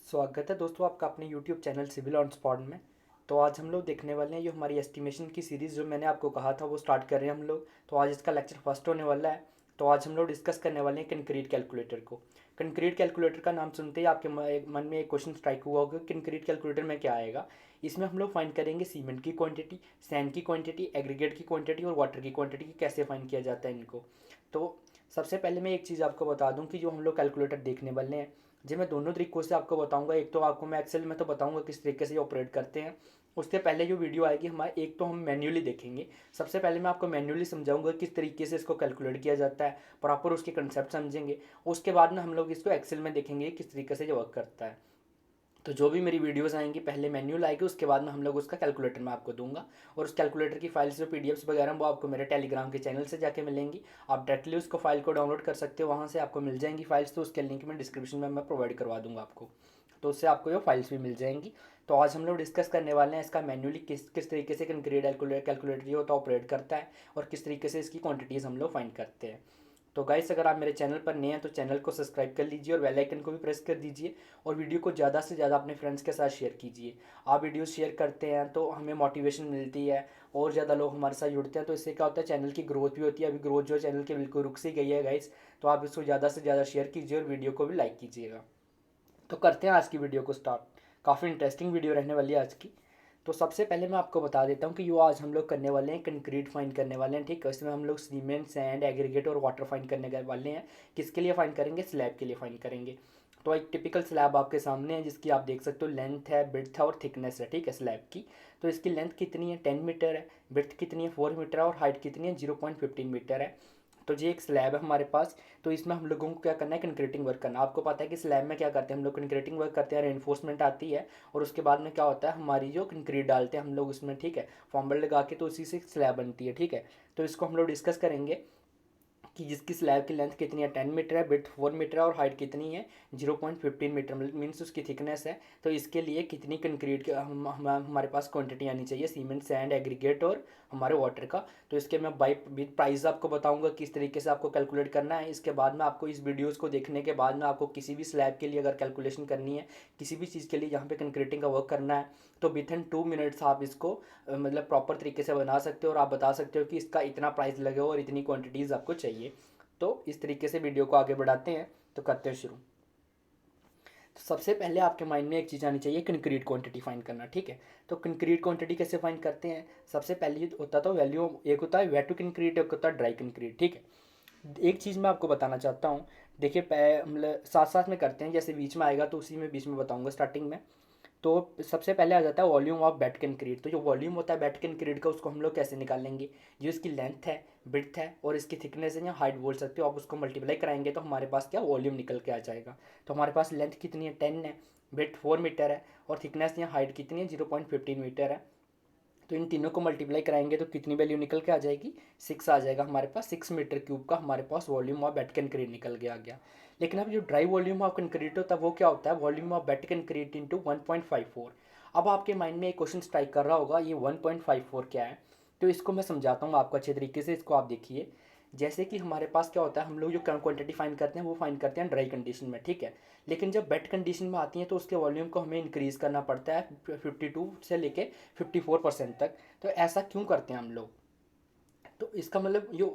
स्वागत है दोस्तों आपका अपने YouTube channel civil on spot में। तो आज हम लोग देखने वाले हैं जो हमारी एस्टिमेशन की सीरीज़ जो मैंने आपको कहा था वो स्टार्ट कर रहे हैं हम लोग। तो आज इसका लेक्चर फर्स्ट होने वाला है। तो आज हम लोग डिस्कस करने वाले हैं कंक्रीट कैलकुलेटर को। कंक्रीट कैलकुलेटर का नाम सुनते ही आपके मन में एक क्वेश्चन स्ट्राइक हुआ होगा कि कंक्रीट कैलकुलेटर में क्या आएगा। इसमें हम लोग फाइंड करेंगे सीमेंट की क्वांटिटी, सैंड की क्वांटिटी, एग्रीगेट की क्वांटिटी और वाटर की क्वांटिटी की कैसे फाइंड किया जाता है इनको। तो सबसे पहले मैं एक चीज़ आपको बता दूं कि जो हम लोग कैलकुलेटर देखने वाले हैं जी मैं दोनों तरीकों से आपको बताऊंगा। एक तो आपको मैं एक्सेल में तो बताऊंगा किस तरीके से ये ऑपरेट करते हैं। उससे पहले जो वीडियो आएगी हमारे एक तो हम मैन्युअली देखेंगे। सबसे पहले मैं आपको मैन्युअली समझाऊंगा किस तरीके से इसको कैलकुलेट किया जाता है, प्रॉपर उसके कंसेप्ट समझेंगे। उसके बाद में हम लोग इसको एक्सेल में देखेंगे किस तरीके से ये वर्क करता है। तो जो भी मेरी वीडियोस आएंगी पहले मैन्युअल आएगी, उसके बाद में हम लोग उसका कैलकुलेटर मैं आपको दूंगा। और उस कैलकुलेटर की फाइल्स जो पीडीएफ्स वगैरह वो आपको मेरे टेलीग्राम के चैनल से जाके मिलेंगी। आप डायरेक्टली उसको फाइल को डाउनलोड कर सकते हो, वहाँ से आपको मिल जाएंगी फाइल्स। तो उसके लिंक मैं डिस्क्रिप्शन में मैं प्रोवाइड करवा दूंगा आपको, तो उससे आपको ये फाइल्स भी मिल जाएंगी। तो आज हम लोग डिस्कस करने वाले हैं इसका मैन्युअली किस किस तरीके से कंक्रीट कैलकुलेटर जो होता है ऑपरेट करता है और किस तरीके से इसकी क्वांटिटीज़ हम लोग फाइंड करते हैं। तो गाइस अगर आप मेरे चैनल पर नए हैं तो चैनल को सब्सक्राइब कर लीजिए और बेल आइकन को भी प्रेस कर दीजिए। और वीडियो को ज़्यादा से ज़्यादा अपने फ्रेंड्स के साथ शेयर कीजिए। आप वीडियो शेयर करते हैं तो हमें मोटिवेशन मिलती है और ज़्यादा लोग हमारे साथ जुड़ते हैं। तो इससे क्या होता है, चैनल की ग्रोथ भी होती है। अभी ग्रोथ जो चैनल की बिल्कुल रुक सी गई है गाइस। तो आप इसको ज़्यादा से ज़्यादा शेयर कीजिए और वीडियो को भी लाइक कीजिएगा। तो करते हैं आज की वीडियो को स्टार्ट। काफ़ी इंटरेस्टिंग वीडियो रहने वाली है आज की। तो सबसे पहले मैं आपको बता देता हूँ कि जो आज हम लोग करने वाले हैं कंक्रीट फाइंड करने वाले हैं, ठीक है। इसमें हम लोग सीमेंट, सैंड, एग्रीगेट और वाटर फाइंड करने वाले हैं। किसके लिए फाइंड करेंगे? स्लैब के लिए फाइंड करेंगे। तो एक टिपिकल स्लैब आपके सामने है जिसकी आप देख सकते हो लेंथ है, ब्रेड्थ है और थिकनेस है, ठीक है, स्लैब की। तो इसकी लेंथ कितनी है? 10 मीटर है। ब्रेड्थ कितनी है? 4 मीटर है। और हाइट कितनी है? 0.15 मीटर है। तो ये एक स्लैब है हमारे पास। तो इसमें हम लोगों को क्या करना है? कंक्रीटिंग वर्क करना। आपको पता है कि स्लैब में क्या करते हैं हम लोग? कंक्रीटिंग वर्क करते हैं, रेनफोर्समेंट आती है। और उसके बाद में क्या होता है, हमारी जो कंक्रीट डालते हैं हम लोग उसमें, ठीक है, फॉर्मल लगा के, तो उसी से स्लैब बनती है, ठीक है। तो इसको हम लोग डिस्कस करेंगे कि जिसकी स्लैब की लेंथ कितनी है? 10 मीटर है, विड्थ 4 मीटर है और हाइट कितनी है? 0.15 मीटर, मीन्स उसकी थिकनेस है। तो इसके लिए कितनी कंक्रीट के हमारे पास क्वांटिटी आनी चाहिए? सीमेंट, सैंड, एग्रीगेट और हमारे वाटर का। तो इसके मैं बाई विद प्राइस आपको बताऊंगा किस तरीके से आपको कैलकुलेट करना है। इसके बाद में आपको इस वीडियोज़ को देखने के बाद में आपको किसी भी स्लैब के लिए अगर कैलकुलेशन करनी है, किसी भी चीज़ के लिए जहाँ पे कंक्रीटिंग का वर्क करना है, तो विथ इन 2 मिनट्स आप इसको मतलब प्रॉपर तरीके से बना सकते हो और आप बता सकते हो कि इसका इतना प्राइस लगेगा और इतनी क्वांटिटीज़ आपको चाहिए। तो इस तरीके से वीडियो को आगे बढ़ाते हैं। तो करते हैं शुरू। तो सबसे पहले आपके माइंड में एक चीज़ आनी चाहिए, कंक्रीट क्वांटिटी फाइंड करना, ठीक है। तो कंक्रीट क्वांटिटी कैसे फाइंड करते हैं? सबसे पहले होता तो वैल्यू, एक होता है वेट टू कंक्रीट, एक होता है ड्राई कंक्रीट, ठीक है। एक चीज़ मैं आपको बताना चाहता हूँ। देखिए मतलब साथ साथ में करते हैं, जैसे बीच में आएगा तो उसी में बीच में बताऊंगा स्टार्टिंग में। तो सबसे पहले आ जाता है वॉल्यूम ऑफ बेड कंक्रीट। तो जो वॉल्यूम होता है बेड कंक्रीट का, उसको हम लोग कैसे निकालेंगे? जो इसकी लेंथ है, ब्रेड्थ है और इसकी थिकनेस है या हाइट बोल सकते हो आप, उसको मल्टीप्लाई कराएंगे तो हमारे पास क्या वॉल्यूम निकल के आ जाएगा। तो हमारे पास लेंथ कितनी है? 10 है। ब्रेड्थ 4 मीटर है। और थिकनेस या हाइट कितनी है? 0.15 मीटर है। तो इन तीनों को मल्टीप्लाई कराएंगे तो कितनी वैल्यू निकल के आ जाएगी? 6 आ जाएगा हमारे पास। 6 मीटर क्यूब का हमारे पास वॉल्यूम ऑफ वेट कंक्रीट निकल के आ गया। लेकिन अब जो ड्राई वॉल्यूम ऑफ कंक्रीट होता है वो क्या होता है? Volume of wet concrete into 1.54। अब आपके माइंड में एक क्वेश्चन स्ट्राइक कर रहा होगा, ये 1.54 क्या है? तो इसको मैं समझाता हूँ आपको अच्छे तरीके से। इसको आप देखिए, जैसे कि हमारे पास क्या होता है, हम लोग जो क्वांटिटी फाइंड करते हैं वो फाइंड करते हैं ड्राई कंडीशन में, ठीक है। लेकिन जब वेट कंडीशन में आती है तो उसके वॉल्यूम को हमें इंक्रीज़ करना पड़ता है 52 से लेके 54% तक। तो ऐसा क्यों करते हैं हम लोग? तो इसका मतलब जो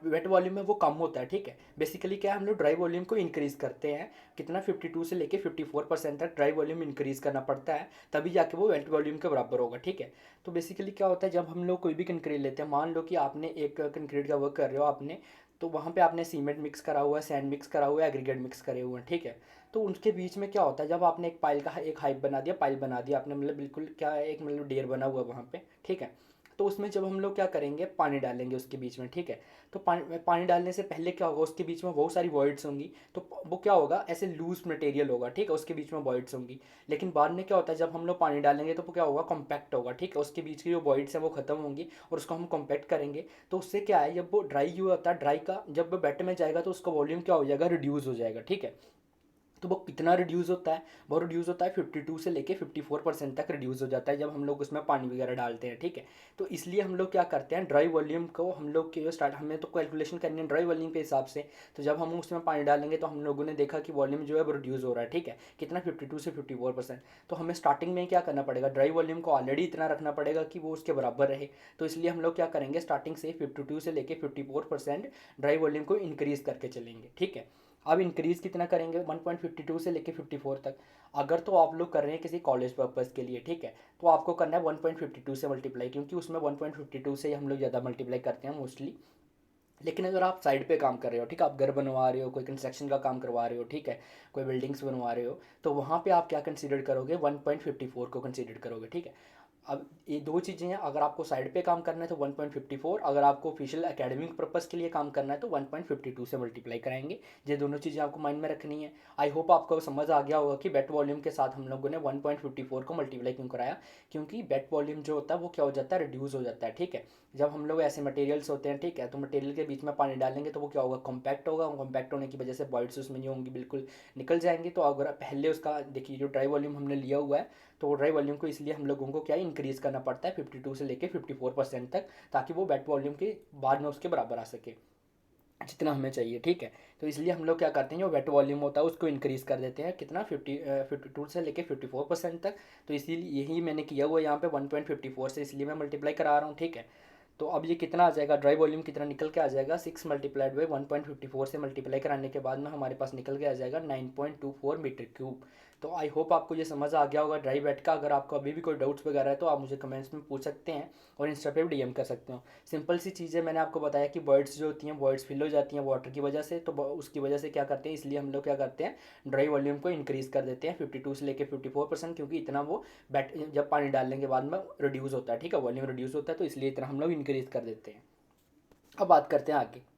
वेट वॉल्यूम है वो कम होता है, ठीक है। बेसिकली क्या है, हम लोग ड्राई वॉल्यूम को इंक्रीज़ करते हैं। कितना? 52 से लेके 54% तक ड्राई वॉल्यूम इंक्रीज़ करना पड़ता है, तभी जाके वो वेट वॉल्यूम के बराबर होगा, ठीक है। तो बेसिकली क्या होता है, जब हम लोग कोई भी कंक्रीट लेते हैं, मान लो कि आपने एक कंक्रीट का वर्क कर रहे हो आपने, तो वहाँ पे आपने सीमेंट मिक्स करा हुआ है, सैंड मिक्स करा हुआ है, एग्रीगेट मिक्स करे हुए हैं, ठीक है। तो उनके बीच में क्या होता है, जब आपने एक पाइल का एक हाइप बना दिया, पाइल बना दिया आपने, मतलब बिल्कुल क्या है, एक मतलब डेयर बना हुआ है वहाँ पे, ठीक है। तो उसमें जब हम लोग क्या करेंगे, पानी डालेंगे उसके बीच में, ठीक है। तो पानी डालने से पहले क्या होगा, उसके बीच में बहुत सारी वॉइड्स होंगी। तो वो क्या होगा, ऐसे लूज मटेरियल होगा, ठीक है, उसके बीच में वॉइड्स होंगी। लेकिन बाद में क्या होता है, जब हम लोग पानी डालेंगे तो वो क्या होगा, कॉम्पैक्ट होगा, ठीक है। उसके बीच की जो वॉइड्स हैं वो खत्म होंगी और उसको हम कॉम्पैक्ट करेंगे। तो उससे क्या है, जब वो ड्राई जो होता है, ड्राई का जब वो बेड में जाएगा तो उसका वॉल्यूम क्या हो जाएगा, रिड्यूस हो जाएगा, ठीक है। तो वो कितना रिड्यूस होता है, वो रिड्यूस होता है 52 से लेके 54% तक रिड्यूस हो जाता है जब हम लोग उसमें पानी वगैरह डालते हैं, ठीक है। तो इसलिए हम लोग क्या करते हैं, ड्राई वॉल्यूम को हम लोग के स्टार्ट हमें तो कैलकुलेशन करनी है ड्राई वॉल्यूम के हिसाब से। तो जब हम उसमें पानी डालेंगे तो हम लोगों ने देखा कि वॉल्यूम जो है वो रिड्यूस हो रहा है, ठीक है, कितना 52 से 54%। तो हमें स्टार्टिंग में क्या करना पड़ेगा, ड्राई वॉल्यूम को ऑलरेडी इतना रखना पड़ेगा कि वो उसके बराबर रहे। तो इसलिए हम लोग क्या करेंगे, स्टार्टिंग से 52 से लेके 54% ड्राई वॉल्यूम को इंक्रीज़ करके चलेंगे, ठीक है। अब इंक्रीज़ कितना करेंगे, 1.52 से लेके 54 तक। अगर तो आप लोग कर रहे हैं किसी कॉलेज पर्पज़ के लिए, ठीक है, तो आपको करना है 1.52 से मल्टीप्लाई, क्योंकि उसमें 1.52 से हम लोग ज़्यादा मल्टीप्लाई करते हैं मोस्टली। लेकिन अगर आप साइड पे काम कर रहे हो, ठीक है, आप घर बनवा रहे हो, कोई कंस्ट्रक्शन का काम करवा रहे हो, ठीक है, कोई बिल्डिंग्स बनवा रहे हो, तो वहाँ पे आप क्या कंसीडर करोगे, 1.54 को कंसीडर करोगे, ठीक है। अब ये दो चीज़ें हैं, अगर आपको साइड पे काम करना है तो 1.54, अगर आपको ऑफिशियल एकेडमिक पर्पज़ के लिए काम करना है तो 1.52 से मल्टीप्लाई कराएंगे। ये दोनों चीज़ें आपको माइंड में रखनी है। आई होप आपको समझ आ गया होगा कि बेट वॉल्यूम के साथ हम लोगों ने 1.54 को मल्टीप्लाई क्यों कराया, क्योंकि बेट वॉल्यूम जो होता है वो क्या हो जाता है, रिड्यूस हो जाता है, ठीक है। जब हम लोग ऐसे मटेरियल्स होते हैं, ठीक है, तो मटेरियल के बीच में पानी डालेंगे तो वो क्या होगा, कॉम्पैक्ट होगा, कॉम्पैक्ट होने की वजह से वॉइड्स उसमें नहीं होंगी, बिल्कुल निकल जाएंगे। तो अगर पहले उसका देखिए जो ड्राई वॉल्यूम हमने लिया हुआ है, तो ड्राई वॉल्यूम को इसलिए हम लोगों को क्या इंक्रीज़ करना पड़ता है 52 से लेके 54% तक, ताकि वो वेट वॉल्यूम के बाद में उसके बराबर आ सके जितना हमें चाहिए, ठीक है। तो इसलिए हम लोग क्या करते हैं, जो वेट वॉल्यूम होता है उसको इंक्रीज़ कर देते हैं, कितना 52 से लेके 54% तक। तो इसीलिए यही मैंने किया हुआ है यहाँ पे 1.54 से, इसलिए मैं मल्टीप्लाई करा रहा हूँ, ठीक है। तो अब ये कितना आ जाएगा, ड्राई वॉल्यूम कितना निकल के आ जाएगा, 6 मल्टीप्लाइड बाई 1.54 से मल्टीप्लाई कराने के बाद में हमारे पास निकल के आ जाएगा 9.24 मीटर क्यूब। तो आई होप आपको ये समझ आ गया होगा ड्राई वेट का। अगर आपको अभी भी कोई डाउट्स वगैरह है तो आप मुझे कमेंट्स में पूछ सकते हैं और इंस्टा पे भी डीएम कर सकते हो। सिंपल सी चीज़ है, मैंने आपको बताया कि वर्ड्स जो होती हैं वर्ड्स फिल हो जाती हैं वाटर की वजह से, तो उसकी वजह से क्या करते हैं, इसलिए हम लोग क्या करते हैं, ड्राई वॉल्यूम को इंक्रीज़ कर देते हैं 52 से लेकर 54%, क्योंकि इतना वो बैट जब पानी डालने के बाद में रिड्यूस होता है, ठीक है, वॉल्यूम रिड्यूस होता है, तो इसलिए इतना हम लोग इंक्रीज़ कर देते हैं। अब बात करते हैं आगे।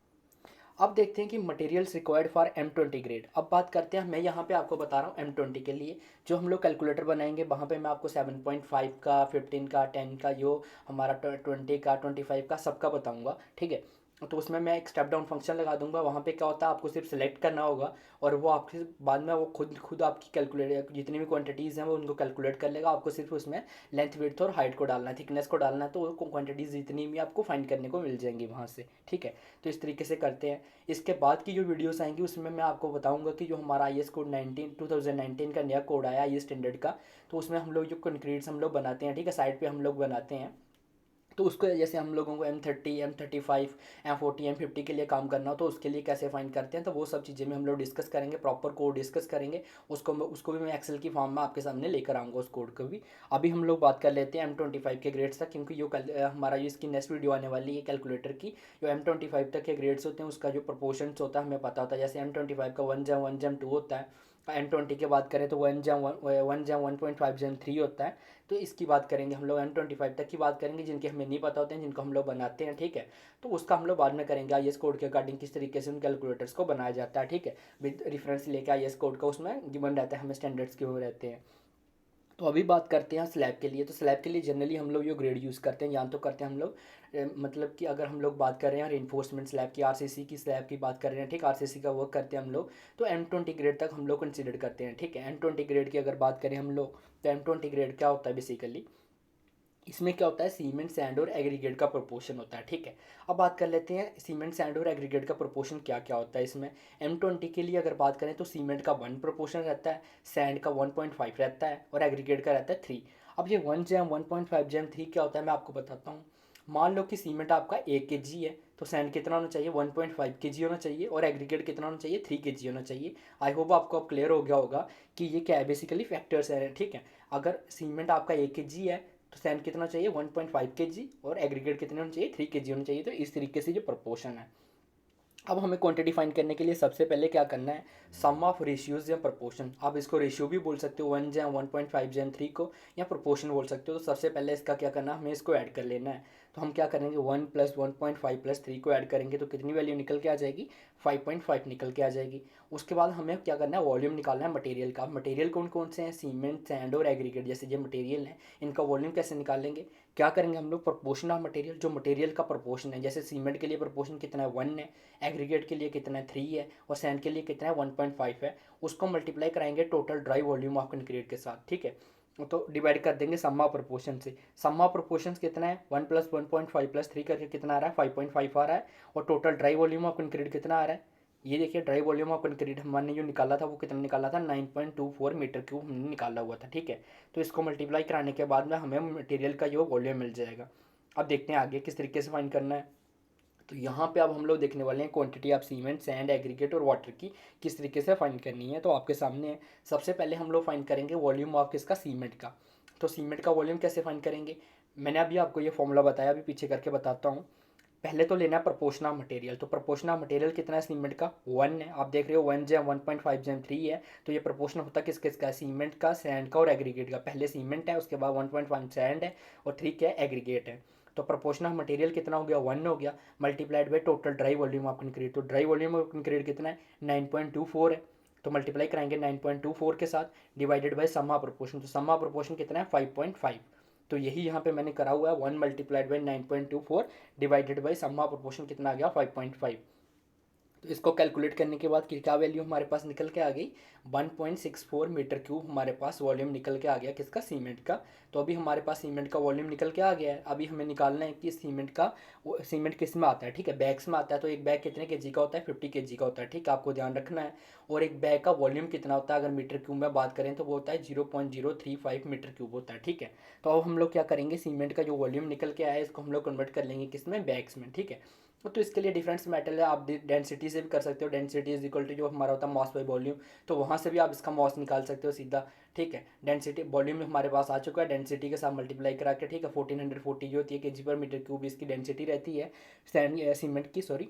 अब देखते हैं कि materials required for M20 grade. अब बात करते हैं, मैं यहाँ पे आपको बता रहा हूँ M20 के लिए जो हम लोग कैलकुलेटर बनाएंगे, वहाँ पे मैं आपको 7.5 का, 15 का, 10 का, जो हमारा 20 का, 25 का, सबका बताऊँगा, ठीक है। तो उसमें मैं एक स्टेप डाउन फंक्शन लगा दूंगा। वहाँ पे क्या होता है, आपको सिर्फ सेलेक्ट करना होगा और वो आपके बाद में वो खुद खुद आपकी कैलकुलेट जितनी भी क्वांटिटीज़ हैं वो उनको कैलकुलेट कर लेगा। आपको सिर्फ उसमें लेंथ विड्थ और हाइट को डालना है, थिकनेस को डालना है, तो वो क्वांटिटीज़ जितनी भी आपको फाइंड करने को मिल जाएंगी वहाँ से, ठीक है। तो इस तरीके से करते हैं। इसके बाद की जो वीडियोस आएंगी उसमें मैं आपको बताऊंगा कि जो हमारा IS कोड 2019 का नया कोड आया IS स्टैंडर्ड का, तो उसमें हम लोग जो कंक्रीट्स हम लोग बनाते हैं, ठीक है, साइड पे हम लोग बनाते हैं, तो उसको जैसे हम लोगों को M30, M35, M40, M50 के लिए काम करना हो तो उसके लिए कैसे फाइंड करते हैं, तो वो सब चीज़ें में हम लोग डिस्कस करेंगे, प्रॉपर कोड डिस्कस करेंगे। उसको भी मैं एक्सेल की फॉर्म में आपके सामने लेकर आऊँगा उस कोड को भी। अभी हम लोग बात कर लेते हैं M25 के ग्रेड्स तक, क्योंकि जो हमारा जो इसकी नेक्स्ट वीडियो आने वाली है कैलकुलेटर की, जो M25 तक के ग्रेड्स होते हैं उसका जो प्रपोर्शंस होता है हमें पता होता है। जैसे M25 का 1 जैम 1 जैम 2 होता है, M20 की बात करें तो 1 जैम 1.5 जैम 3 होता है। तो इसकी बात करेंगे हम लोग, M25 तक की बात करेंगे, जिनके हमें नहीं पता होते हैं, जिनको हम लोग बनाते हैं, ठीक है। तो उसका हम लोग बाद में करेंगे, IS कोड के अकॉर्डिंग किस तरीके से उन कैलकुलेटर्स को बनाया जाता है, ठीक है, विद रेफरेंस लेके IS कोड का उसमें गिवन रहता है, हमें स्टैंडर्ड्स के हो रहते हैं। तो अभी बात करते हैं स्लैब के लिए। तो स्लैब के लिए जनरली हम लोग जो ग्रेड यूज़ करते हैं, या तो करते हैं हम लोग मतलब कि अगर हम लोग बात कर रहे हैं रेनफोर्समेंट स्लैब की, RCC की स्लैब की बात कर रहे हैं, ठीक, RCC का वर्क करते हैं हम लोग, तो M20 ग्रेड तक हम लोग कंसिडर करते हैं, ठीक है। M20 ग्रेड की अगर बात करें हम लोग, तो M20 ग्रेड क्या होता है बेसिकली, इसमें क्या होता है, सीमेंट सैंड और एग्रीगेट का प्रोपोर्शन होता है, ठीक है। अब बात कर लेते हैं सीमेंट सैंड और एग्रीगेट का प्रोपोर्शन क्या क्या होता है इसमें। M20 के लिए अगर बात करें तो सीमेंट का 1 प्रोपोर्शन रहता है, सैंड का 1.5 रहता है और एग्रीगेट का रहता है 3। अब ये 1 जैम 1.5 जैम 3 क्या होता है मैं आपको बताता हूँ। मान लो कि सीमेंट आपका 1 kg है, तो सैंड कितना होना चाहिए, 1.5 kg होना चाहिए, और एग्रीगेट कितना होना चाहिए, 3 kg होना चाहिए। आई होप आपको अब क्लियर हो गया होगा कि ये क्या है, बेसिकली फैक्टर्स हैं, ठीक है। अगर सीमेंट आपका 1 kg है तो सैंड कितना चाहिए, 1.5 kg, और एग्रीगेट कितने होने चाहिए, 3 kg होने चाहिए। तो इस तरीके से जो प्रपोर्शन है। अब हमें क्वांटिटी फाइंड करने के लिए सबसे पहले क्या करना है, सम ऑफ रेशियोज या प्रपोर्शन। आप इसको रेशियो भी बोल सकते हो, 1 जैम 1.5 जैम 3 को, या प्रोपोर्शन बोल सकते हो। तो सबसे पहले इसका क्या करना है, हमें इसको ऐड कर लेना है। तो हम क्या करेंगे 1 + 1.5 + 3 को ऐड करेंगे तो कितनी वैल्यू निकल के आ जाएगी 5.5 निकल के आ जाएगी। उसके बाद हमें क्या करना है वॉल्यूम निकालना है मटेरियल का। मटेरियल कौन कौन से हैं सीमेंट सैंड और एग्रीगेट जैसे ये मटेरियल हैं, इनका वॉल्यूम कैसे निकालेंगे, क्या करेंगे हम लोग प्रोपोर्शन ऑफ मटेरियल, जो मटेरियल का प्रोपोर्शन है जैसे सीमेंट के लिए प्रोपोर्शन कितना है 1 है, एग्रीगेट के लिए कितना है 3 है और सैंड के लिए कितना है 1.5 है, उसको मल्टीप्लाई कराएंगे total dry volume of concrete के साथ। ठीक है, तो डिवाइड कर देंगे सम्मा प्रोपोर्शन से। सम्मा प्रोपोर्शन कितना है 1 + 1.5 + 3 करके कितना आ रहा है 5.5 आ रहा है। और total dry volume of concrete कितना आ रहा है, ये देखिए ड्राई वॉल्यूम ऑफ कंक्रीट हमने जो निकाला था वो कितना निकाला था 9.24 मीटर क्यूब हमने निकाला हुआ था। ठीक है, तो इसको मल्टीप्लाई कराने के बाद में हमें मटेरियल का जो वॉल्यूम मिल जाएगा। अब देखते हैं आगे किस तरीके से फाइंड करना है। तो यहाँ पे अब हम लोग देखने वाले हैं quantity of cement sand aggregate और वाटर की किस तरीके से फाइंड करनी है। तो आपके सामने है, सबसे पहले हम लोग फाइंड करेंगे वॉल्यूम ऑफ किसका सीमेंट का। तो सीमेंट का वॉल्यूम कैसे फाइंड करेंगे, मैंने अभी आपको ये फॉर्मूला बताया, अभी पीछे करके बताता हूँ। पहले तो लेना है प्रोपोर्शन ऑफ मटेरियल। तो प्रोपोर्शन ऑफ मटेरियल कितना है सीमेंट का 1 है, आप देख रहे हो 1 जैम 1.5 जैम 3 है। तो ये प्रोपोर्शन होता है किस किसका, सीमेंट का सैंड का और एग्रीगेट का। पहले सीमेंट है उसके बाद 1.5 सैंड है और 3 क्या है एग्रीगेट है। तो प्रोपोर्शन ऑफ मटेरियल कितना हो गया 1 हो गया, multiplied by total dry volume of concrete. तो ड्राई वॉल्यूम ऑफ कंक्रीट कितना है 9.24 है, तो मल्टीप्लाई कराएंगे 9.24 के साथ डिवाइडेड बाई सम्मा प्रोपोर्शन। तो सम्मा प्रोपोर्शन कितना है 5.5। तो यही यहाँ पे मैंने करा हुआ है 1 × 9.24 डिवाइडेड बाई सम्मा प्रोपोर्शन कितना आ गया 5.5। तो इसको कैलकुलेट करने के बाद क्या वैल्यू हमारे पास निकल के आ गई 1.64 मीटर क्यूब हमारे पास वॉल्यूम निकल के आ गया किसका सीमेंट का। तो अभी हमारे पास सीमेंट का वॉल्यूम निकल के आ गया है। अभी हमें निकालना है कि सीमेंट किस में आता है। ठीक है, बैग्स में आता है। तो एक बैग कितने केजी का होता है 50 केजी का होता है। ठीक है, आपको ध्यान रखना है। और एक बैग का वॉल्यूम कितना होता है अगर मीटर क्यूब में बात करें तो वो होता है 0.035 मीटर क्यूब होता है। ठीक है, तो अब हम लोग क्या करेंगे सीमेंट का जो वॉल्यूम निकल के आया है इसको हम लोग कन्वर्ट कर लेंगे किस में बैग्स में। ठीक है, तो इसके लिए डिफरेंस मेटल है, आप डेंसिटी से भी कर सकते हो। डेंसिटी इज इक्वल टू जो हमारा होता है मॉस बाई वॉल्यूम, तो वहाँ से भी आप इसका मॉस निकाल सकते हो सीधा। ठीक है, डेंसिटी वॉल्यूम हमारे पास आ चुका है, डेंसिटी के साथ मल्टीप्लाई करा के। ठीक है, 1440 जो होती है केजी पर मीटर क्यूब इसकी डेंसिटी रहती है सैंड सीमेंट की, सॉरी।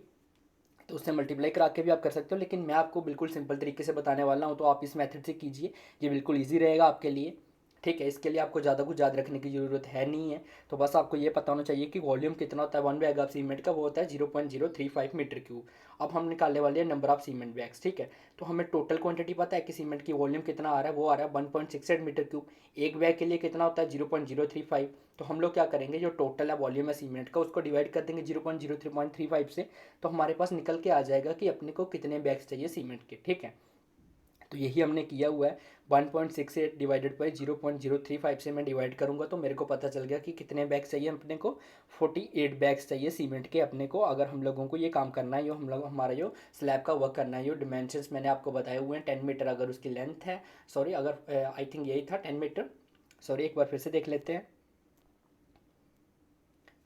तो उससे मल्टीप्लाई करा के भी आप कर सकते हो, लेकिन मैं आपको बिल्कुल सिंपल तरीके से बताने वाला हूँ, तो आप इस मेथड से कीजिए, ये बिल्कुल ईजी रहेगा आपके लिए। ठीक है, इसके लिए आपको ज़्यादा कुछ याद रखने की ज़रूरत है नहीं है। तो बस आपको ये पता होना चाहिए कि वॉल्यूम कितना होता है 1 बैग ऑफ सीमेंट का, वो होता है 0.035 मीटर क्यूब। अब हम निकालने वाले हैं नंबर ऑफ सीमेंट बैग्स। ठीक है, तो हमें टोटल क्वांटिटी पता है कि सीमेंट की वॉल्यूम कितना आ रहा है, वो आ रहा है 1.68 मीटर क्यूब। एक बैग के लिए कितना होता है 0.035। तो हम लोग क्या करेंगे जो टोटल है वॉल्यूम है सीमेंट का उसको डिवाइड कर देंगे 0.035 से। तो हमारे पास निकल के आ जाएगा कि अपने को कितने बैग्स चाहिए सीमेंट के। ठीक है, तो यही हमने किया हुआ है 1.68 डिवाइडेड बाई 0.035 से मैं डिवाइड करूंगा तो मेरे को पता चल गया कि कितने बैग्स चाहिए अपने को 48 बैग्स चाहिए सीमेंट के अपने को, अगर हम लोगों को ये काम करना है, जो हम लोग हमारा जो स्लैब का वर्क करना है। जो डिमेंशंस मैंने आपको बताए हुए हैं 10 मीटर अगर उसकी लेंथ है, सॉरी अगर आई थिंक यही था 10 मीटर, सॉरी एक बार फिर से देख लेते हैं।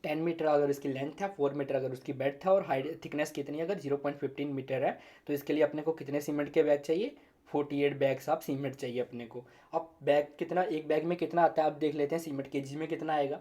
10 मीटर अगर इसकी लेंथ है, 4 मीटर अगर उसकी बेड था और हाइट थिकनेस कितनी है अगर 0.15 मीटर है, तो इसके लिए अपने को कितने सीमेंट के बैग चाहिए 48 बैग्स ऑफ सीमेंट चाहिए अपने को। अब बैग कितना, एक बैग में कितना आता है आप देख लेते हैं सीमेंट केजी में कितना आएगा।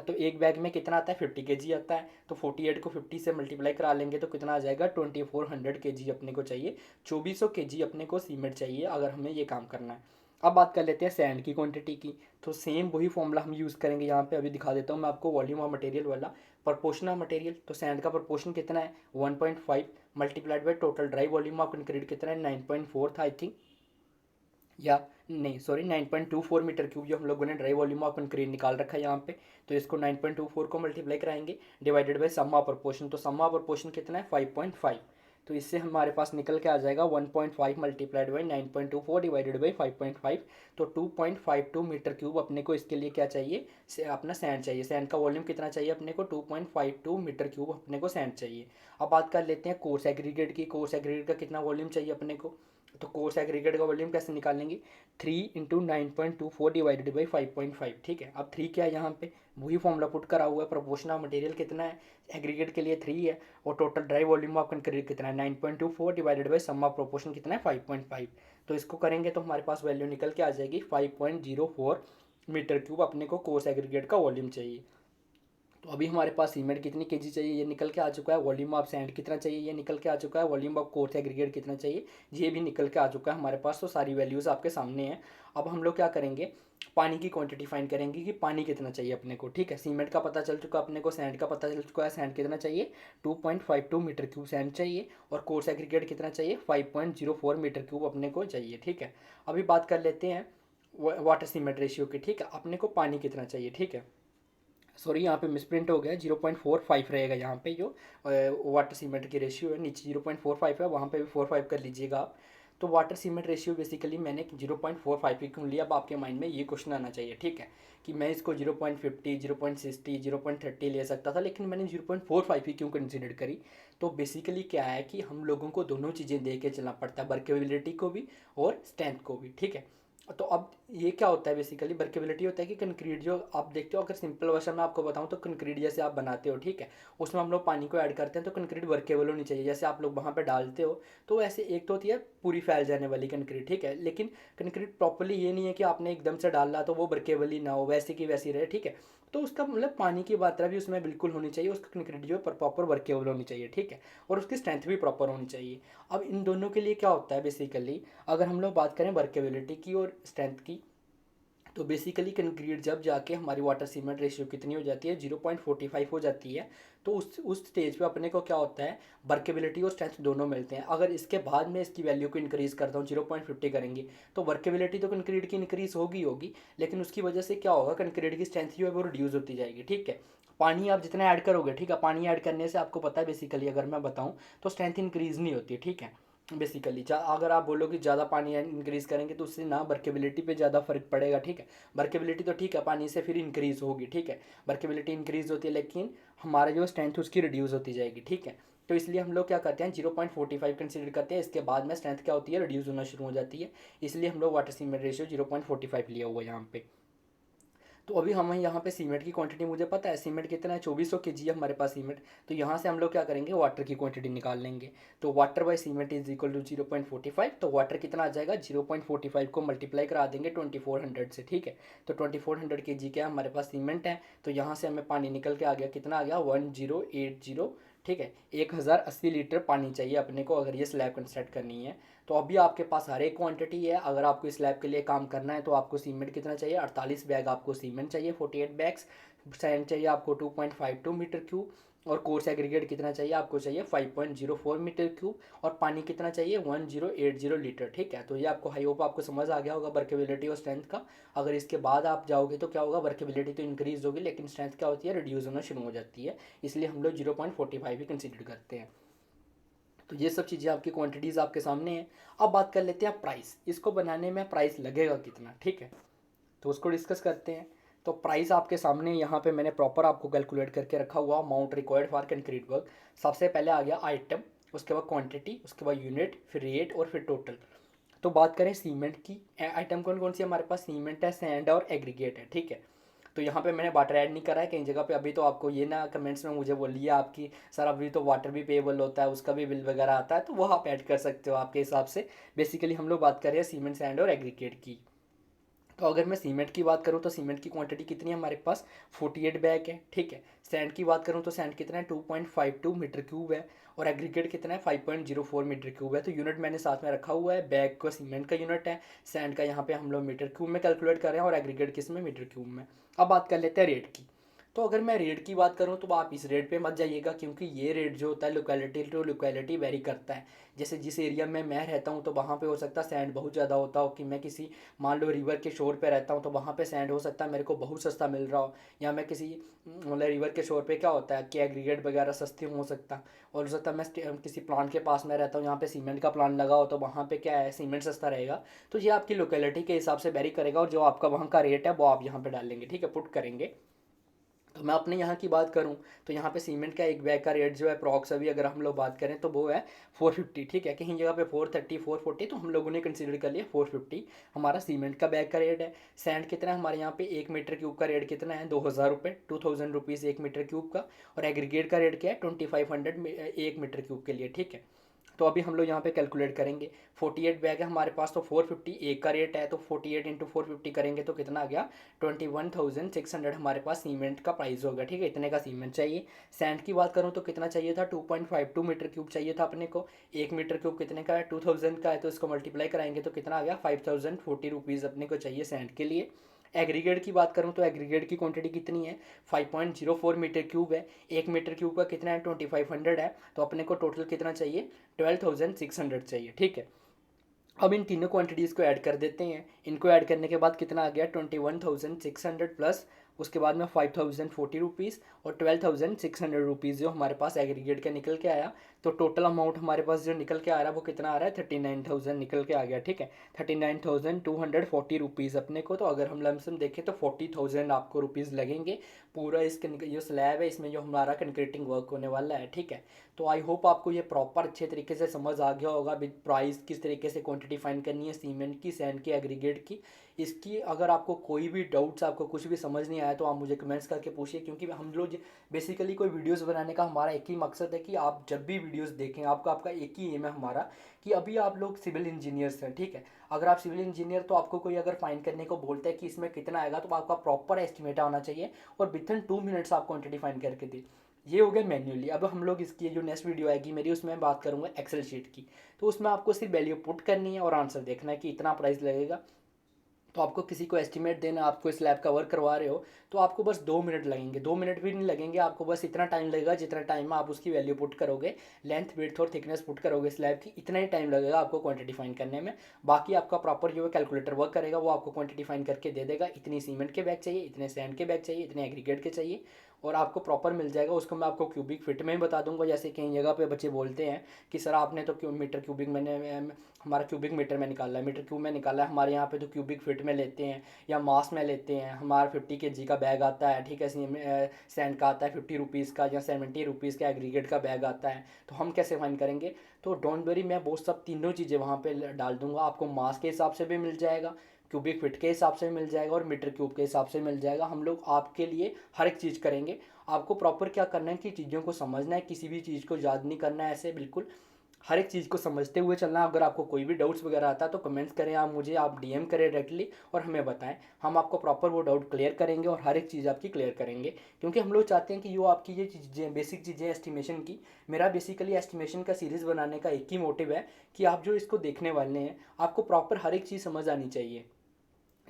तो एक बैग में कितना आता है 50 केजी आता है, तो 48 को 50 से मल्टीप्लाई करा लेंगे तो कितना आ जाएगा 2400 केजी अपने को चाहिए, 2400 केजी अपने को सीमेंट चाहिए अगर हमें ये काम करना है। अब बात कर लेते हैं सैंड की क्वांटिटी की। तो सेम वही फॉर्मूला हम यूज़ करेंगे यहाँ पे, अभी दिखा देता हूँ मैं आपको वॉल्यूम ऑफ मटेरियल वाला। प्रोपोर्शन ऑफ मटेरियल, तो सैंड का प्रोपोर्शन कितना है 1.5 multiplied by total dry volume of concrete कितना है 9.4 था आई थिंक, या नहीं सॉरी 9.24 मीटर क्यूब जो हम लोगों ने ड्राई वॉल्यूम ऑफ कंक्रीट निकाल रखा है यहाँ पे। तो इसको 9.24 को मल्टीप्लाई कराएंगे divided by sum of proportion. तो सम ऑफ प्रोपोर्शन कितना है 5.5। तो इससे हमारे पास निकल के आ जाएगा 1.5 मल्टीप्लाइड बाई 9.24 डिवाइडेड बाई 5.5। तो 2.52 मीटर क्यूब अपने को इसके लिए क्या चाहिए अपना सैंड चाहिए। सैंड का वॉल्यूम कितना चाहिए अपने को 2.52 मीटर क्यूब अपने को सैंड चाहिए। अब बात कर लेते हैं कोर्स एग्रीगेट की। कोर्स एग्रीगेट का कितना वॉल्यूम चाहिए अपने को, तो कोर्स एग्रीगेट का वॉल्यूम कैसे निकालेंगे 3 × 9.24 डिवाइडेड बाई 5.5। ठीक है, अब 3 क्या है यहाँ पे वही फॉर्मूला पुट करा हुआ है। प्रोपोर्शन ऑफ मटेरियल कितना है एग्रीगेट के लिए 3 है और total dry volume of concrete कितना है 9.24 divided by sum of proportion कितना है 5.5। तो इसको करेंगे तो हमारे पास वैल्यू निकल के आ जाएगी 5.04 मीटर क्यूब अपने को कोर्स एग्रीगेट का वॉल्यूम चाहिए। तो अभी हमारे पास सीमेंट कितनी केजी चाहिए ये निकल के आ चुका है, वॉल्यूम ऑफ सैंड कितना चाहिए ये निकल के आ चुका है, वॉल्यूम ऑफ कोर्स एग्रीगेट कितना चाहिए ये भी निकल के आ चुका है हमारे पास। तो सारी वैल्यूज़ आपके सामने हैं। अब हम लोग क्या करेंगे, पानी की क्वांटिटी फाइंड करेंगे कि पानी कितना चाहिए अपने को। ठीक है, सीमेंट का पता चल चुका अपने को, सैंड का पता चल चुका है, सैंड कितना चाहिए 2.52 मीटर क्यूब सैंड चाहिए, और कोर्स एग्रीगेट कितना चाहिए 5.04 मीटर क्यूब अपने को चाहिए। ठीक है, अभी बात कर लेते हैं वाटर सीमेंट रेशियो की। ठीक है, अपने को पानी कितना चाहिए। ठीक है, सॉरी यहाँ पे मिसप्रिंट हो गया, 0.45 रहेगा यहाँ पे जो वाटर सीमेंट की रेशियो है, नीचे 0.45 है, वहाँ पे भी 45 कर लीजिएगा आप। तो वाटर सीमेंट रेशियो बेसिकली मैंने 0.45 ही क्यों लिया, अब आपके माइंड में ये क्वेश्चन आना चाहिए। ठीक है, कि मैं इसको 0.50, 0.60, 0.30 ले सकता था, लेकिन मैंने 0.45 ही क्यों कंसिडर करी। तो बेसिकली क्या है कि हम लोगों को दोनों चीज़ें दे के चलना पड़ता है, वर्केबिलिटी को भी और स्ट्रेंथ को भी। ठीक है, तो अब ये क्या होता है, बेसिकली वर्केबिलिटी होता है कि कंक्रीट जो आप देखते हो, अगर सिंपल वर्जन में आपको बताऊं तो कंक्रीट जैसे आप बनाते हो, ठीक है, उसमें हम लोग पानी को ऐड करते हैं तो कंक्रीट वर्केबल होनी चाहिए। जैसे आप लोग वहाँ पे डालते हो तो ऐसे एक तो होती है पूरी फैल जाने वाली कंक्रीट, ठीक है, लेकिन कंक्रीट प्रॉपरली ये नहीं है कि आपने एकदम से डाला तो वो वर्केबल ही ना हो, वैसे की वैसी रहे। ठीक है, तो उसका मतलब पानी की मात्रा भी उसमें बिल्कुल होनी चाहिए, उसका कंक्रीट जो है प्रॉपर वर्केबल होनी चाहिए। ठीक है, और उसकी स्ट्रेंथ भी प्रॉपर होनी चाहिए। अब इन दोनों के लिए क्या होता है बेसिकली, अगर हम लोग बात करें वर्केबिलिटी की और स्ट्रेंथ की, तो बेसिकली कंक्रीट जब जाके हमारी वाटर सीमेंट रेशियो कितनी हो जाती है 0.45 हो जाती है, तो उस स्टेज पे अपने को क्या होता है, वर्केबिलिटी और स्ट्रेंथ दोनों मिलते हैं। अगर इसके बाद में इसकी वैल्यू को इंक्रीज़ करता हूँ 0.50 करेंगे तो वर्केबिलिटी तो कंक्रीट की इंक्रीज़ होगी होगी, लेकिन उसकी वजह से क्या होगा, कंक्रीट की स्ट्रेंथ जो है वो रिड्यूस होती जाएगी। ठीक है, पानी आप जितना ऐड करोगे, ठीक है, पानी ऐड करने से आपको पता है बेसिकली अगर मैं बताऊँ तो स्ट्रेंथ इंक्रीज़ नहीं होती। ठीक है, बेसिकली अगर आप बोलो कि ज़्यादा पानी इंक्रीज़ करेंगे तो उससे ना वर्केबिलिटी पे ज़्यादा फर्क पड़ेगा। ठीक है, वर्केबिलिटी तो ठीक है पानी से फिर इंक्रीज़ होगी। ठीक है, वर्केबिलिटी इंक्रीज़ होती है लेकिन हमारा जो स्ट्रेंथ उसकी रिड्यूस होती जाएगी। ठीक है, तो इसलिए हम लोग क्या करते हैं 0.45 कंसिडर करते हैं, इसके बाद में स्ट्रेंथ क्या होती है, रिड्यूस होना शुरू हो जाती है, इसलिए हम लोग वाटर सीमेंट रेशियो 0.45 लिया हुआ है यहाँ पे। तो अभी हम यहाँ पे सीमेंट की क्वांटिटी मुझे पता है, सीमेंट कितना है 2400 केजी है हमारे पास सीमेंट। तो यहाँ से हम लोग क्या करेंगे, वाटर की क्वांटिटी निकाल लेंगे। तो water by cement is equal to 0.45, तो वाटर कितना आ जाएगा 0.45 को मल्टीप्लाई करा देंगे 2400 से। ठीक है, तो 2400 केजी क्या हमारे पास सीमेंट है, तो यहाँ से हमें पानी निकल के आ गया, कितना आ गया 1080। ठीक है, 1080 लीटर पानी चाहिए अपने को अगर ये स्लैब कंस्ट्रक्ट करनी है। तो अभी आपके पास हर एक क्वांटिटी है, अगर आपको इस लैब के लिए काम करना है तो आपको सीमेंट कितना चाहिए 48 बैग आपको सीमेंट चाहिए, 48 बैग्स सैंड चाहिए आपको 2.52 मीटर क्यूब, और कोर्स एग्रीगेट कितना चाहिए आपको चाहिए 5.04 मीटर क्यूब, और पानी कितना चाहिए 1080 लीटर। ठीक है, तो ये आपको हाई होप आपको समझ आ गया होगा वर्केबिलिटी और स्ट्रेंथ का। अगर इसके बाद आप जाओगे तो क्या होगा, वर्केबिलिटी तो इंक्रीज होगी लेकिन स्ट्रेंथ क्या होती है, रिड्यूस होना शुरू हो जाती है, इसलिए हम लोग 0.45 ही कंसिडर करते हैं। तो ये सब चीज़ें आपकी क्वांटिटीज़ आपके सामने हैं। अब बात कर लेते हैं प्राइस, इसको बनाने में प्राइस लगेगा कितना। ठीक है, तो उसको डिस्कस करते हैं। तो प्राइस आपके सामने यहाँ पे मैंने प्रॉपर आपको कैलकुलेट करके रखा हुआ, amount required for concrete work. सबसे पहले आ गया आइटम, उसके बाद क्वांटिटी, उसके बाद यूनिट, फिर रेट और फिर टोटल। तो बात करें सीमेंट की, आइटम कौन कौन सी हमारे पास, सीमेंट है, सैंड और एग्रीगेट है। ठीक है, तो यहाँ पे मैंने वाटर ऐड नहीं करा है कई जगह पे। अभी तो आपको ये ना कमेंट्स में मुझे बोलिए आपकी सर अभी तो वाटर भी पेएबल होता है, उसका भी बिल वगैरह आता है, तो वो आप ऐड कर सकते हो आपके हिसाब से। बेसिकली हम लोग बात कर रहे हैं सीमेंट, सैंड और एग्रीगेट की। तो अगर मैं सीमेंट की बात करूँ तो सीमेंट की क्वांटिटी कितनी है हमारे पास 48 बैग है। ठीक है, सैंड की बात करूँ तो सैंड कितना है 2.52 मीटर क्यूब है, और एग्रीगेट कितना है 5.04 मीटर क्यूब है। तो यूनिट मैंने साथ में रखा हुआ है, बैग का सीमेंट का यूनिट है, सैंड का यहाँ पे हम लोग मीटर क्यूब में कैलकुलेट कर रहे हैं, और एग्रीगेट किस में, मीटर क्यूब में। अब बात कर लेते हैं रेट की। तो अगर मैं रेट की बात करूँ तो आप इस रेट पे मत जाइएगा, क्योंकि ये रेट जो होता है लोकेलिटी टू लोकेलिटी वेरी करता है। जैसे जिस एरिया में मैं रहता हूँ तो वहाँ पे हो सकता है सैंड बहुत ज़्यादा होता हो, कि मैं किसी मान लो रिवर के शोर पे रहता हूँ तो वहाँ पे सैंड हो सकता है मेरे को बहुत सस्ता मिल रहा हो, या मैं किसी मतलब रिवर के शोर पे क्या होता है कि एग्रीगेट वगैरह सस्ती हो सकता, और हो सकता है मैं किसी प्लांट के पास में रहता हूँ यहाँ पे सीमेंट का प्लांट लगा हो तो वहाँ पे क्या है सीमेंट सस्ता रहेगा। तो ये आपकी लोकेलिटी के हिसाब से वेरी करेगा, और जो आपका वहाँ का रेट है वो आप यहाँ पे डालेंगे। ठीक है, पुट करेंगे। तो मैं अपने यहाँ की बात करूँ तो यहाँ पे सीमेंट का एक बैग का रेट जो है अप्रॉक्स अभी अगर हम लोग बात करें तो वो है 450। ठीक है, कहीं जगह पे 430 440, तो हम लोगों ने कंसीडर कर लिया 450 हमारा सीमेंट का बैग का रेट है। सैंड कितना है हमारे यहाँ पे, 1 मीटर क्यूब का रेट कितना है 2000 रुपये, 2000 रुपीज़ 1 मीटर क्यूब का, और एग्रीगेट का रेट क्या है 2500 1 मीटर क्यूब के लिए। ठीक है, तो अभी हम लोग यहाँ पे कैलकुलेट करेंगे। 48 बैग है हमारे पास, तो 450 एक का रेट है, तो 48 इंटू 450 करेंगे तो कितना आ गया 21,600 हमारे पास सीमेंट का प्राइस होगा। ठीक है, इतने का सीमेंट चाहिए। सैंड की बात करूँ तो कितना चाहिए था, 2.52 मीटर क्यूब चाहिए था अपने को। 1 मीटर क्यूब कितने का है, 2000 का है, तो इसको मल्टीप्लाई कराएंगे तो कितना आ गया 5040 अपने को चाहिए सैंड के लिए। एग्रीगेट की बात करूँ तो एग्रीगेट की क्वांटिटी कितनी है, 5.04 मीटर क्यूब है। 1 मीटर क्यूब का कितना है, 2500 है, तो अपने को टोटल कितना चाहिए 12,600 चाहिए। ठीक है, अब इन तीनों क्वांटिटीज़ को ऐड कर देते हैं। इनको ऐड करने के बाद कितना आ गया 21,600 प्लस उसके बाद में 5,040 और 12,600 जो हमारे पास एग्रीगेट का निकल के आया। तो टोटल अमाउंट हमारे पास जो निकल के आ रहा है वो कितना आ रहा है 39,000 निकल के आ गया। ठीक है, 39,240 अपने को। तो अगर हम लमसम देखें तो 40,000 आपको रुपीज़ लगेंगे पूरा इसके जो स्लैब है इसमें जो हमारा कंक्रीटिंग वर्क होने वाला है। ठीक है, तो आई होप आपको ये प्रॉपर अच्छे तरीके से समझ आ गया होगा विद प्राइस किस तरीके से क्वांटिटी फाइंड करनी है सीमेंट की, सैंड की, एग्रीगेट की। इसकी अगर आपको कोई भी डाउट्स, आपको कुछ भी समझ नहीं आया तो आप मुझे कमेंट्स करके पूछिए, क्योंकि हम लोग बेसिकली कोई वीडियोस बनाने का हमारा एक ही मकसद है कि आप जब भी वीडियोस देखें आपका एक ही एम है हमारा कि अभी आप लोग सिविल इंजीनियर्स हैं। ठीक है, अगर आप सिविल इंजीनियर तो आपको कोई अगर फाइंड करने को बोलता है कि इसमें कितना आएगा तो आपका प्रॉपर एस्टिमेट आना चाहिए और विथिन 2 मिनट्स आप क्वांटिटी फाइंड करके दी। ये हो गया मैन्युअली। अब हम लोग इसकी जो नेक्स्ट वीडियो आएगी मेरी उसमें मैं बात करूंगा एक्सेल शीट की। तो उसमें आपको सिर्फ वैल्यू पुट करनी है और आंसर देखना है कि इतना प्राइस लगेगा। तो आपको किसी को एस्टिमेट देना, आपको इस लैब का वर्क करवा रहे हो तो आपको बस 2 मिनट लगेंगे, 2 मिनट भी नहीं लगेंगे आपको, बस इतना टाइम लगेगा जितना टाइम में आप उसकी वैल्यू पुट करोगे, लेंथ विड्थ और थिकनेस पुट करोगे स्लैब की, इतना ही टाइम लगेगा आपको क्वांटिटी फाइंड करने में। बाकी आपका प्रॉपर जो है कैलकुलेटर वर्क करेगा, वो आपको क्वांटिटी फाइंड करके दे देगा, इतनी सीमेंट के बैग चाहिए, इतने सैंड के बैग चाहिए, इतने एग्रीगेट के चाहिए, और आपको प्रॉपर मिल जाएगा। उसको मैं आपको क्यूबिक फिट में ही बता दूंगा। जैसे कई जगह पे बच्चे बोलते हैं कि सर आपने तो मीटर क्यूबिक हमारा क्यूबिक मीटर में निकाला है, मीटर क्यूब में निकाला है, हमारे यहाँ पे तो क्यूबिक फिट में लेते हैं या मास में लेते हैं। हमारा 50 kg का बैग आता है, ठीक है, सैंड का आता है 50 रुपीज़ का या 70 रुपीज़ का एग्रीगेट का बैग आता है। तो हम कैसे फाइन करेंगे, तो डोंट वरी, मैं वो सब तीनों चीज़ें वहाँ पे डाल दूंगा। आपको मास के हिसाब से भी मिल जाएगा, क्यूबिक फिट के हिसाब से मिल जाएगा और मीटर क्यूब के हिसाब से मिल जाएगा। हम लोग आपके लिए हर एक चीज़ करेंगे। आपको प्रॉपर क्या करना है कि चीज़ों को समझना है, किसी भी चीज़ को याद नहीं करना है, ऐसे बिल्कुल हर एक चीज़ को समझते हुए चलना है। अगर आपको कोई भी डाउट्स वगैरह आता है तो कमेंट्स करें, आप मुझे आप डीएम करें डायरेक्टली और हमें बताएं। हम आपको प्रॉपर वो डाउट क्लियर करेंगे और हर एक चीज़ आपकी क्लियर करेंगे, क्योंकि हम लोग चाहते हैं कि जो आपकी ये चीज़ें बेसिक चीज़ें एस्टिमेशन की, मेरा बेसिकली एस्टिमेशन का सीरीज़ बनाने का एक ही मोटिव है कि आप जो इसको देखने वाले हैं आपको प्रॉपर हर एक चीज़ समझ आनी चाहिए।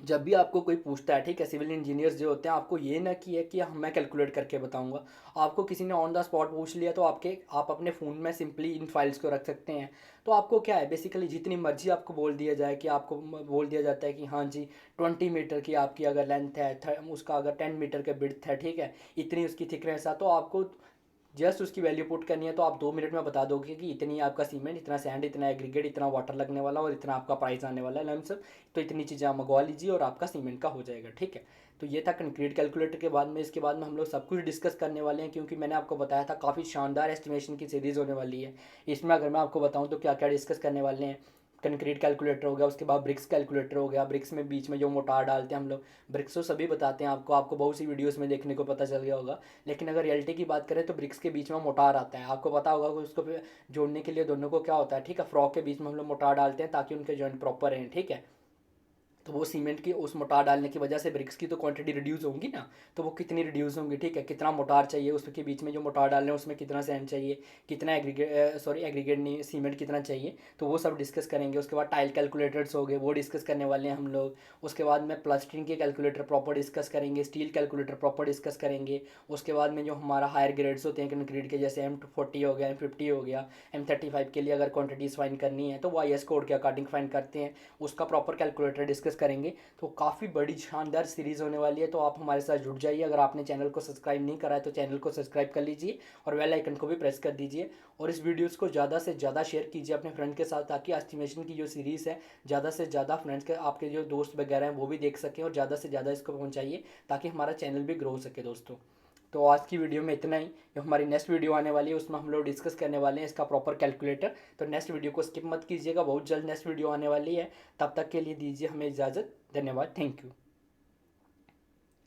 जब भी आपको कोई पूछता है, ठीक है, सिविल इंजीनियर्स जो होते हैं, आपको ये ना कि है कि मैं कैलकुलेट करके बताऊंगा। आपको किसी ने ऑन द स्पॉट पूछ लिया तो आप अपने फ़ोन में सिंपली इन फाइल्स को रख सकते हैं। तो आपको क्या है बेसिकली जितनी मर्जी आपको बोल दिया जाए कि आपको बोल दिया जाता है कि हाँ जी 20 मीटर की आपकी अगर लेंथ है, उसका अगर 10 मीटर का बिड्थ है, ठीक है, इतनी उसकी थिकनेस है, तो आपको जस्ट उसकी वैल्यू पुट करनी है। तो आप 2 मिनट में बता दोगे कि इतनी आपका सीमेंट, इतना सैंड, इतना एग्रीगेट, इतना वाटर लगने वाला और इतना आपका प्राइस आने वाला है लमसम। तो इतनी चीज़ें आप मंगवा लीजिए और आपका सीमेंट का हो जाएगा। ठीक है, तो ये था कंक्रीट कैलकुलेटर के बाद में। इसके बाद में हम लोग सब कुछ डिस्कस करने वाले हैं, क्योंकि मैंने आपको बताया था काफ़ी शानदार एस्टिमेशन की सीरीज़ होने वाली है। इसमें अगर मैं आपको बताऊँ तो क्या क्या डिस्कस करने वाले हैं, कंक्रीट कैलकुलेटर हो गया, उसके बाद ब्रिक्स कैलकुलेटर हो गया, ब्रिक्स में बीच में जो मोटार डालते हैं हम लोग, ब्रिक्स तो सभी बताते हैं आपको बहुत सी वीडियोस में देखने को पता चल गया होगा। लेकिन अगर रियलिटी की बात करें तो ब्रिक्स के बीच में मोटार आता है, आपको पता होगा कि उसको जोड़ने के लिए दोनों को क्या होता है, ठीक है, फ्रॉक के बीच में हम लोग मोटार डालते हैं ताकि उनके जॉइंट प्रॉपर रहें। ठीक है, तो वो सीमेंट की उस मोटार डालने की वजह से ब्रिक्स की तो क्वांटिटी रिड्यूस होंगी ना, तो वो कितनी रिड्यूस होंगी, ठीक है, कितना मोटार चाहिए, उसके बीच में जो मोटार डालने हैं उसमें कितना सैंड चाहिए, कितना एग्रीगेट नहीं, सीमेंट कितना चाहिए, तो वो सब डिस्कस करेंगे। उसके बाद टाइल कैलकुलेटर्स हो गए, वो डिस्कस करने वाले हैं हम लोग। उसके बाद में प्लास्टरिंग के कैलकुलेटर प्रॉपर डिस्कस करेंगे, स्टील कैलकुलेटर प्रॉपर डिस्कस करेंगे। उसके बाद में जो हमारा हायर ग्रेड्स होते हैं कंक्रीट के, जैसे M40 हो गया, M50 हो गया, M35 के लिए अगर क्वांटिटीज़ फाइंड करनी है तो वो IS कोड के अकॉर्डिंग फाइंड करते हैं, उसका प्रॉपर कैलकुलेटर डिस्कस करेंगे। तो काफ़ी बड़ी शानदार सीरीज़ होने वाली है, तो आप हमारे साथ जुड़ जाइए। अगर आपने चैनल को सब्सक्राइब नहीं करा है तो चैनल को सब्सक्राइब कर लीजिए और बेल आइकन को भी प्रेस कर दीजिए, और इस वीडियोस को ज़्यादा से ज़्यादा शेयर कीजिए अपने फ्रेंड के साथ, ताकि एस्टिमेशन की जो सीरीज़ है ज़्यादा से ज़्यादा फ्रेंड्स के, आपके जो दोस्त वगैरह हैं वो भी देख सकें, और ज़्यादा से ज़्यादा इसको पहुँचाइए ताकि हमारा चैनल भी ग्रो हो सके दोस्तों। तो आज की वीडियो में इतना ही। जो हमारी नेक्स्ट वीडियो आने वाली है उसमें हम लोग डिस्कस करने वाले हैं इसका प्रॉपर कैलकुलेटर। तो नेक्स्ट वीडियो को स्किप मत कीजिएगा, बहुत जल्द नेक्स्ट वीडियो आने वाली है। तब तक के लिए दीजिए हमें इजाज़त। धन्यवाद, थैंक यू।